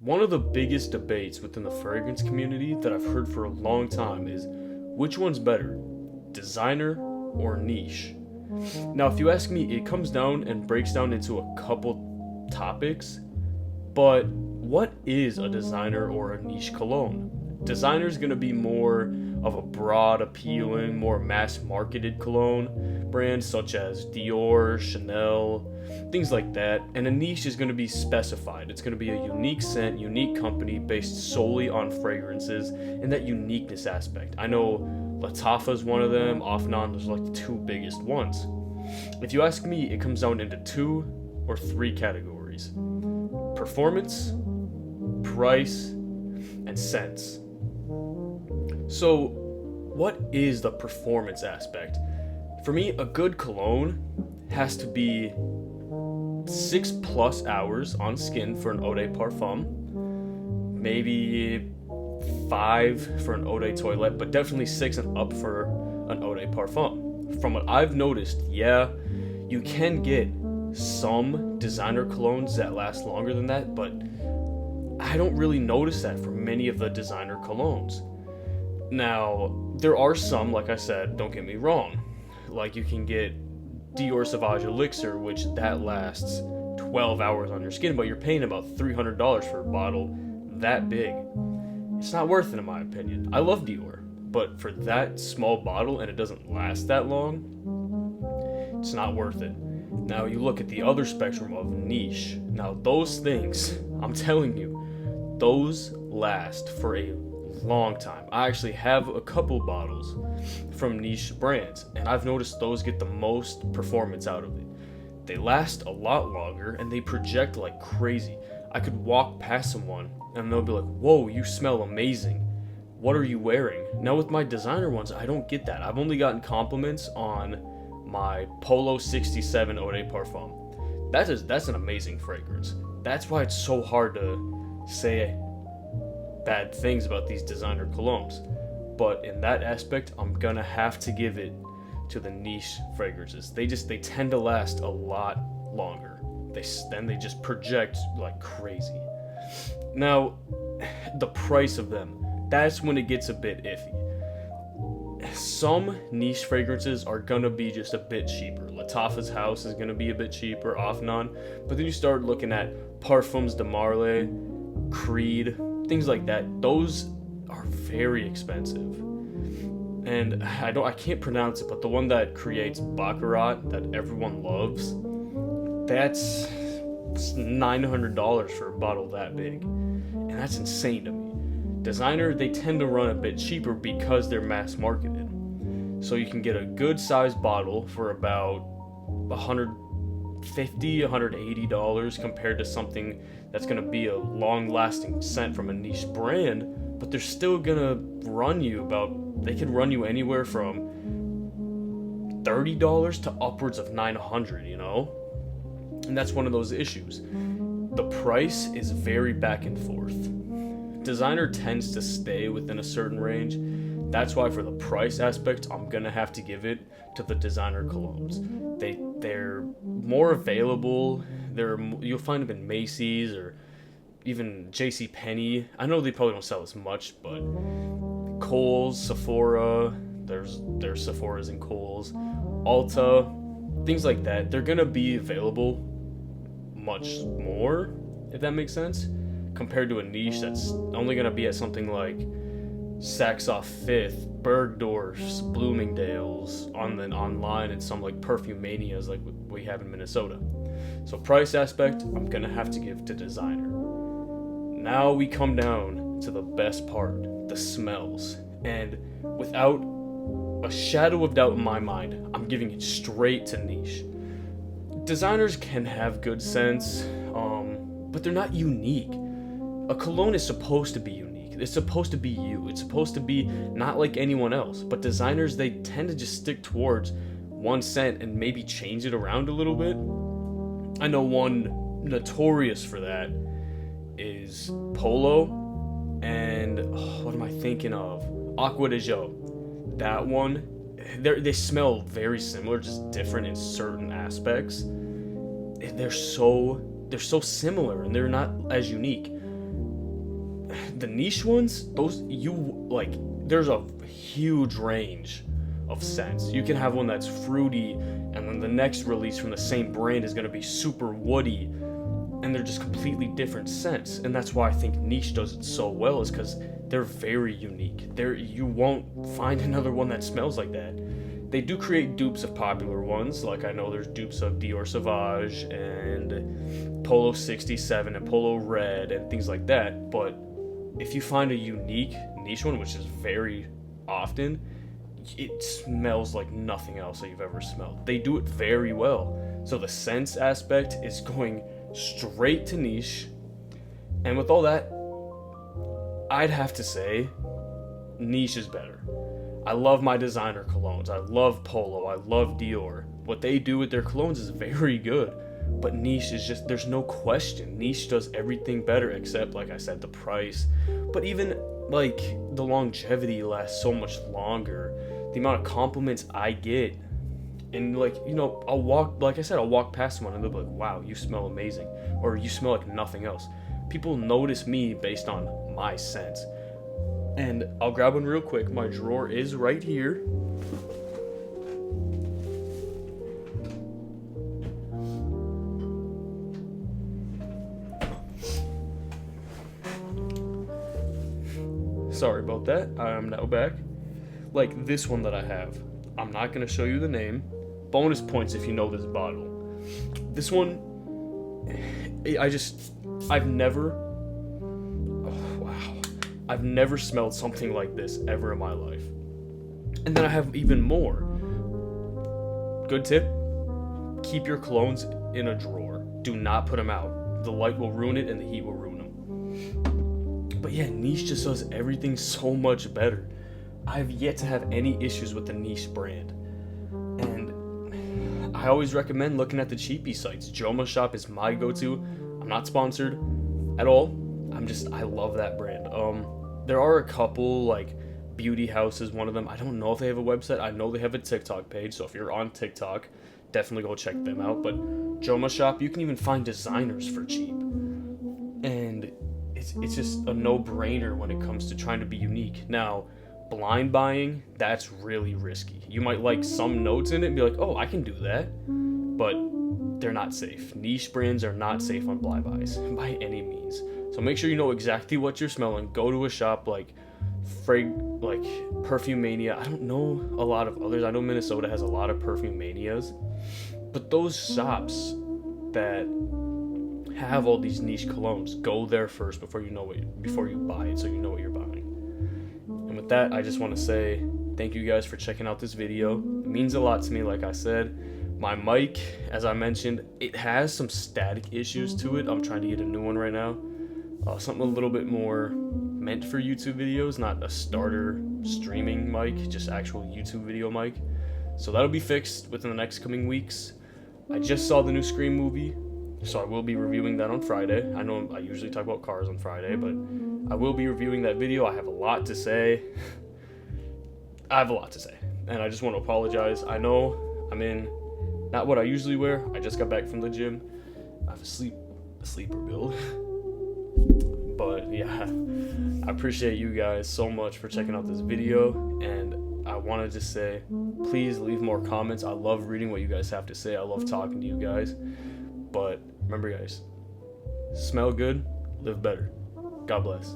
One of the biggest debates within the fragrance community that I've heard for a long time is which one's better, designer or niche? Now, if you ask me, it comes down and breaks down into a couple topics, but what is a designer or a niche cologne? Designer is going to be more of a broad, appealing, more mass marketed cologne, brands such as Dior, Chanel, things like that. And a niche is going to be specified. It's going to be a unique scent, unique company based solely on fragrances and that uniqueness aspect. I know Lattafa is one of them, Off and On, those are like the two biggest ones. If you ask me, it comes down into two or three categories: performance, price, and scents. So, what is the performance aspect? For me, a good cologne has to be 6+ hours on skin for an eau de parfum, maybe 5 for an eau de toilette, but definitely 6 and up for an eau de parfum. From what I've noticed, yeah, you can get some designer colognes that last longer than that, but I don't really notice that for many of the designer colognes. Now, there are some, like I said, don't get me wrong. Like you can get Dior Sauvage Elixir, which that lasts 12 hours on your skin, but you're paying about $300 for a bottle that big. It's not worth it in my opinion. I love Dior, but for that small bottle and it doesn't last that long, it's not worth it. Now you look at the other spectrum of niche. Now those things, I'm telling you, those last for a long time. I actually have a couple bottles from niche brands, and I've noticed those get the most performance out of it. They last a lot longer and they project like crazy. I could walk past someone and they'll be like, "Whoa, you smell amazing. What are you wearing?" Now with my designer ones, I don't get that. I've only gotten compliments on my Polo 67 Eau de Parfum. That's an amazing fragrance. That's why it's so hard to say bad things about these designer colognes. But in that aspect, I'm gonna have to give it to the niche fragrances. They tend to last a lot longer. They just project like crazy. Now, the price of them, that's when it gets a bit iffy. Some niche fragrances are gonna be just a bit cheaper. Lattafa's House is gonna be a bit cheaper, Off and On. But then you start looking at Parfums de Marly, Creed, things like that. Those are very expensive. And I can't pronounce it, but the one that creates Baccarat that everyone loves, that's $900 for a bottle that big. And that's insane to me. Designer, they tend to run a bit cheaper because they're mass marketed. So you can get a good sized bottle for about $150, $180 compared to something that's going to be a long lasting scent from a niche brand, but they're still going to run you they can run you anywhere from $30 to upwards of $900, you know? And that's one of those issues. The price is very back and forth. Designer tends to stay within a certain range. That's why for the price aspect, I'm gonna have to give it to the designer colognes. They're more available. You'll find them in Macy's or even J.C. Penney. I know they probably don't sell as much, but Kohl's, Sephora, there's Sephora's and Kohl's, Ulta, things like that. They're gonna be available much more, if that makes sense, compared to a niche that's only gonna be at something like Saks Off Fifth, Bergdorf's, Bloomingdale's, online, and some like Perfumanias like we have in Minnesota. So price aspect, I'm gonna have to give to designer. Now we come down to the best part, the smells. And without a shadow of doubt in my mind, I'm giving it straight to niche. Designers can have good scents, but they're not unique. A cologne is supposed to be unique. It's supposed to be you. It's supposed to be not like anyone else. But designers, they tend to just stick towards one scent and maybe change it around a little bit. I know one notorious for that is Polo and what am I thinking of? Aqua de Jo. That one, they smell very similar, just different in certain aspects. They're so similar and they're not as unique. the niche ones, those you like, there's a huge range of scents. You can have one that's fruity, and then the next release from the same brand is going to be super woody, and they're just completely different scents. And that's why I think niche does it so well, is because they're very unique. You won't find another one that smells like that. They do create dupes of popular ones, like I know there's dupes of Dior Sauvage and Polo 67 and Polo Red and things like that, but if you find a unique niche one, which is very often, it smells like nothing else that you've ever smelled. They do it very well. So the scents aspect is going straight to niche. And with all that, I'd have to say niche is better. I love my designer colognes. I love Polo. I love Dior. What they do with their colognes is very good. But niche is just, there's no question. Niche does everything better, except, like I said, the price. But even, like, the longevity lasts so much longer. The amount of compliments I get. And, like, you know, I'll walk past someone and they'll be like, wow, you smell amazing. Or you smell like nothing else. People notice me based on my scents. And I'll grab one real quick. My drawer is right here. Sorry about that. I am now back. Like this one that I have. I'm not going to show you the name. Bonus points if you know this bottle. This one, I've never smelled something like this ever in my life. And then I have even more. Good tip, keep your colognes in a drawer. Do not put them out. The light will ruin it and the heat will ruin them. But yeah, niche just does everything so much better. I've yet to have any issues with the niche brand. And I always recommend looking at the cheapy sites. Joma Shop is my go-to. I'm not sponsored at all. I love that brand. There are a couple, like, beauty houses, one of them. I don't know if they have a website. I know they have a TikTok page, so if you're on TikTok, definitely go check them out. But Joma Shop, you can even find designers for cheap. And it's just a no-brainer when it comes to trying to be unique. Now, blind buying, that's really risky. You might like some notes in it and be like, oh, I can do that. But they're not safe. Niche brands are not safe on blind buys by any means. So make sure you know exactly what you're smelling. Go to a shop like Perfumania. I don't know a lot of others. I know Minnesota has a lot of Perfumanias. But those shops that have all these niche colognes, go there first before you buy it, so you know what you're buying. And with that, I just want to say thank you guys for checking out this video. It means a lot to me, like I said. My mic, as I mentioned, it has some static issues to it. I'm trying to get a new one right now. Something a little bit more meant for YouTube videos, not a starter streaming mic, just actual YouTube video mic. So that'll be fixed within the next coming weeks. I just saw the new Scream movie, so I will be reviewing that on Friday. I know I usually talk about cars on Friday, but I will be reviewing that video. I have a lot to say. And I just want to apologize. I know I'm in not what I usually wear. I just got back from the gym. I have a sleeper build. But yeah, I appreciate you guys so much for checking out this video, and I want to just say, please leave more comments. I love reading what you guys have to say. I love talking to you guys. But remember, guys, smell good, live better. God bless.